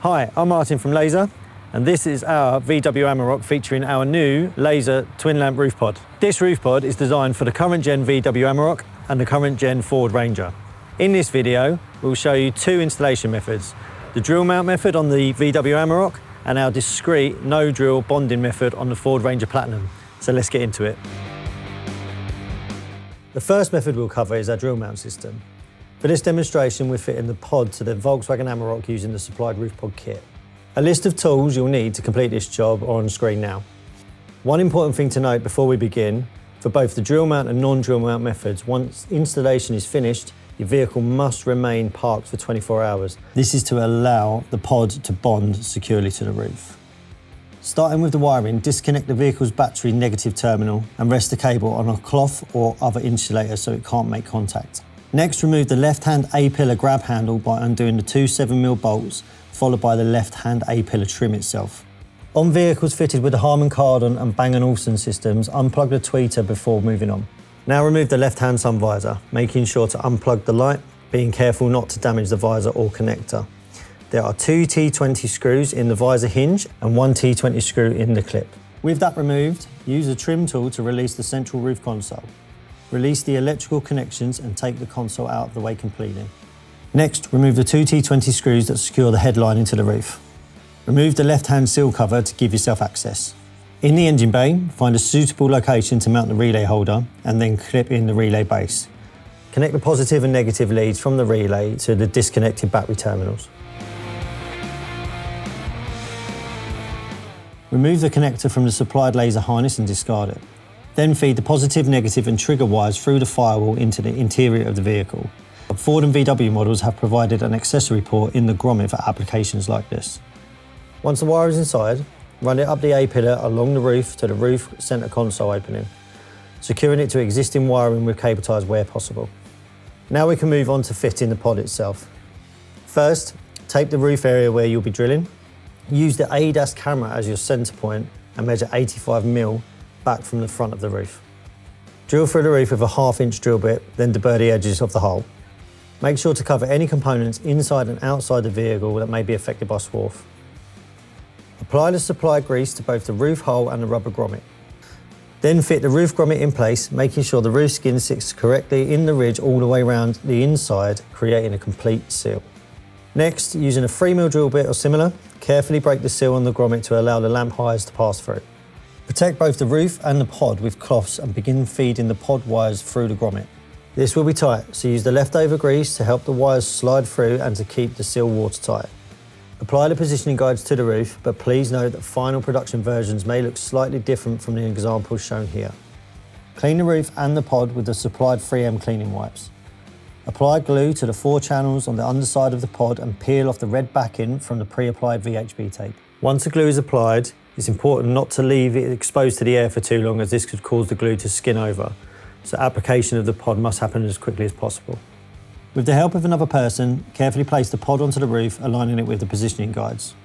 Hi, I'm Martin from Laser, and this is our VW Amarok featuring our new Laser twin lamp roof pod. This roof pod is designed for the current gen VW Amarok and the current gen Ford Ranger. In this video, we'll show you two installation methods, the drill mount method on the VW Amarok and our discreet no drill bonding method on the Ford Ranger Platinum. So let's get into it. The first method we'll cover is our drill mount system. For this demonstration, we're fitting the pod to the Volkswagen Amarok using the supplied roof pod kit. A list of tools you'll need to complete this job are on screen now. One important thing to note before we begin, for both the drill mount and non-drill mount methods, once installation is finished, your vehicle must remain parked for 24 hours. This is to allow the pod to bond securely to the roof. Starting with the wiring, disconnect the vehicle's battery negative terminal and rest the cable on a cloth or other insulator so it can't make contact. Next, remove the left-hand A-pillar grab handle by undoing the two 7mm bolts, followed by the left-hand A-pillar trim itself. On vehicles fitted with the Harman Kardon and Bang & Olufsen systems, unplug the tweeter before moving on. Now remove the left-hand sun visor, making sure to unplug the light, being careful not to damage the visor or connector. There are two T20 screws in the visor hinge and one T20 screw in the clip. With that removed, use a trim tool to release the central roof console. Release the electrical connections and take the console out of the way completely. Next, remove the two T20 screws that secure the headline into the roof. Remove the left-hand seal cover to give yourself access. In the engine bay, find a suitable location to mount the relay holder and then clip in the relay base. Connect the positive and negative leads from the relay to the disconnected battery terminals. Remove the connector from the supplied laser harness and discard it. Then feed the positive, negative and trigger wires through the firewall into the interior of the vehicle. Ford and VW models have provided an accessory port in the grommet for applications like this. Once the wire is inside, run it up the A-pillar along the roof to the roof centre console opening, securing it to existing wiring with cable ties where possible. Now we can move on to fitting the pod itself. First, tape the roof area where you'll be drilling. Use the ADAS camera as your centre point and measure 85mm back from the front of the roof. Drill through the roof with a 1/2-inch drill bit, then deburr the edges of the hole. Make sure to cover any components inside and outside the vehicle that may be affected by swarf. Apply the supplied grease to both the roof hole and the rubber grommet. Then fit the roof grommet in place, making sure the roof skin sits correctly in the ridge all the way around the inside, creating a complete seal. Next, using a 3mm drill bit or similar, carefully break the seal on the grommet to allow the lamp hires to pass through. Protect both the roof and the pod with cloths and begin feeding the pod wires through the grommet. This will be tight, so use the leftover grease to help the wires slide through and to keep the seal watertight. Apply the positioning guides to the roof, but please note that final production versions may look slightly different from the examples shown here. Clean the roof and the pod with the supplied 3M cleaning wipes. Apply glue to the 4 channels on the underside of the pod and peel off the red backing from the pre-applied VHB tape. Once the glue is applied, it's important not to leave it exposed to the air for too long, as this could cause the glue to skin over, so application of the pod must happen as quickly as possible. With the help of another person, carefully place the pod onto the roof, aligning it with the positioning guides.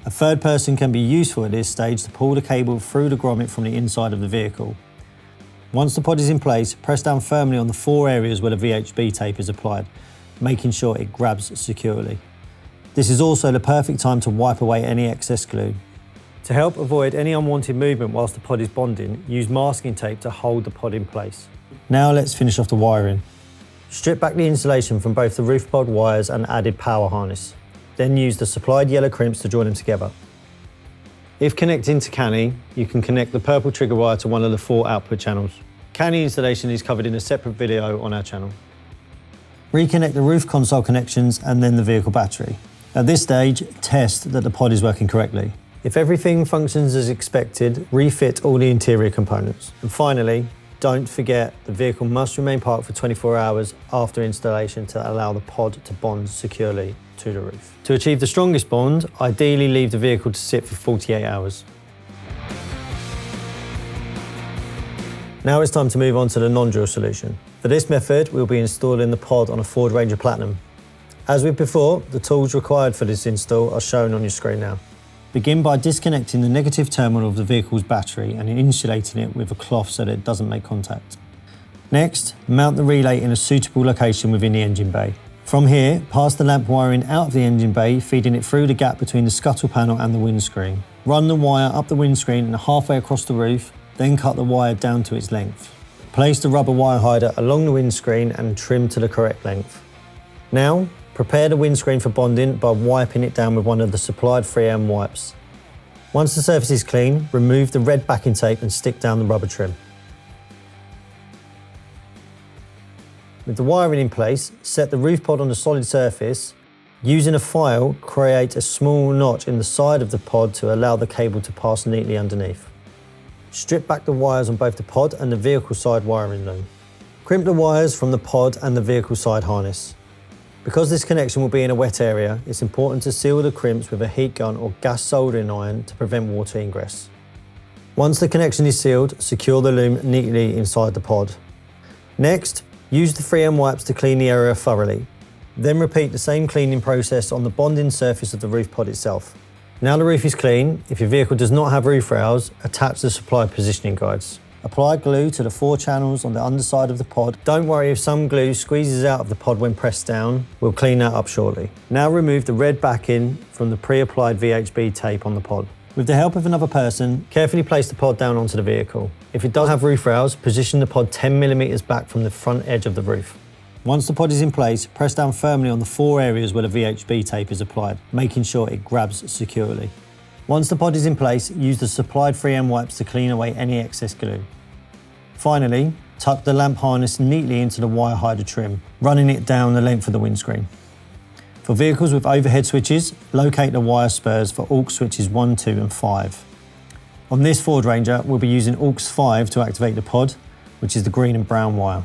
A third person can be useful at this stage to pull the cable through the grommet from the inside of the vehicle. Once the pod is in place, press down firmly on the 4 areas where the VHB tape is applied, making sure it grabs securely. This is also the perfect time to wipe away any excess glue. To help avoid any unwanted movement whilst the pod is bonding, use masking tape to hold the pod in place. Now let's finish off the wiring. Strip back the insulation from both the roof pod wires and added power harness. Then use the supplied yellow crimps to join them together. If connecting to CANI, you can connect the purple trigger wire to one of the 4 output channels. CANI installation is covered in a separate video on our channel. Reconnect the roof console connections and then the vehicle battery. At this stage, test that the pod is working correctly. If everything functions as expected, refit all the interior components. And finally, don't forget the vehicle must remain parked for 24 hours after installation to allow the pod to bond securely to the roof. To achieve the strongest bond, ideally leave the vehicle to sit for 48 hours. Now it's time to move on to the non-drill solution. For this method, we'll be installing the pod on a Ford Ranger Platinum. As with before, the tools required for this install are shown on your screen now. Begin by disconnecting the negative terminal of the vehicle's battery and insulating it with a cloth so that it doesn't make contact. Next, mount the relay in a suitable location within the engine bay. From here, pass the lamp wiring out of the engine bay, feeding it through the gap between the scuttle panel and the windscreen. Run the wire up the windscreen and halfway across the roof, then cut the wire down to its length. Place the rubber wire hider along the windscreen and trim to the correct length. Now, prepare the windscreen for bonding by wiping it down with one of the supplied 3M wipes. Once the surface is clean, remove the red backing tape and stick down the rubber trim. With the wiring in place, set the roof pod on the solid surface. Using a file, create a small notch in the side of the pod to allow the cable to pass neatly underneath. Strip back the wires on both the pod and the vehicle side wiring loom. Crimp the wires from the pod and the vehicle side harness. Because this connection will be in a wet area, it's important to seal the crimps with a heat gun or gas soldering iron to prevent water ingress. Once the connection is sealed, secure the loom neatly inside the pod. Next, use the 3M wipes to clean the area thoroughly. Then repeat the same cleaning process on the bonding surface of the roof pod itself. Now the roof is clean, if your vehicle does not have roof rails, attach the supplied positioning guides. Apply glue to the 4 channels on the underside of the pod. Don't worry if some glue squeezes out of the pod when pressed down, we'll clean that up shortly. Now remove the red backing from the pre-applied VHB tape on the pod. With the help of another person, carefully place the pod down onto the vehicle. If it does have roof rails, position the pod 10mm back from the front edge of the roof. Once the pod is in place, press down firmly on the 4 areas where the VHB tape is applied, making sure it grabs securely. Once the pod is in place, use the supplied 3M wipes to clean away any excess glue. Finally, tuck the lamp harness neatly into the wire hider trim, running it down the length of the windscreen. For vehicles with overhead switches, locate the wire spurs for aux switches 1, 2 and 5. On this Ford Ranger, we'll be using aux 5 to activate the pod, which is the green and brown wire.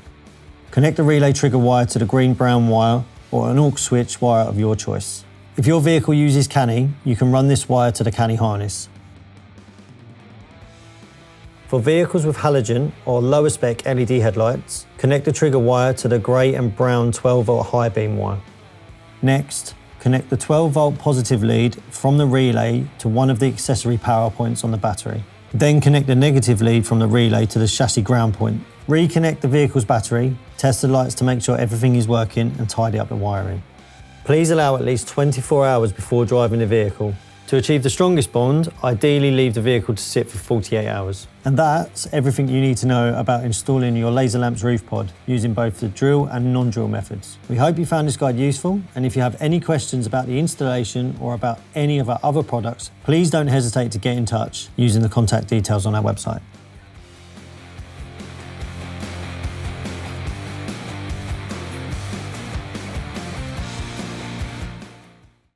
Connect the relay trigger wire to the green-brown wire or an aux switch wire of your choice. If your vehicle uses CANI, you can run this wire to the CANI harness. For vehicles with halogen or lower spec LED headlights, connect the trigger wire to the grey and brown 12-volt high beam wire. Next, connect the 12-volt positive lead from the relay to one of the accessory power points on the battery. Then connect the negative lead from the relay to the chassis ground point. Reconnect the vehicle's battery, test the lights to make sure everything is working and tidy up the wiring. Please allow at least 24 hours before driving the vehicle. To achieve the strongest bond, ideally leave the vehicle to sit for 48 hours. And that's everything you need to know about installing your laser lamps roof pod using both the drill and non-drill methods. We hope you found this guide useful, and if you have any questions about the installation or about any of our other products, please don't hesitate to get in touch using the contact details on our website.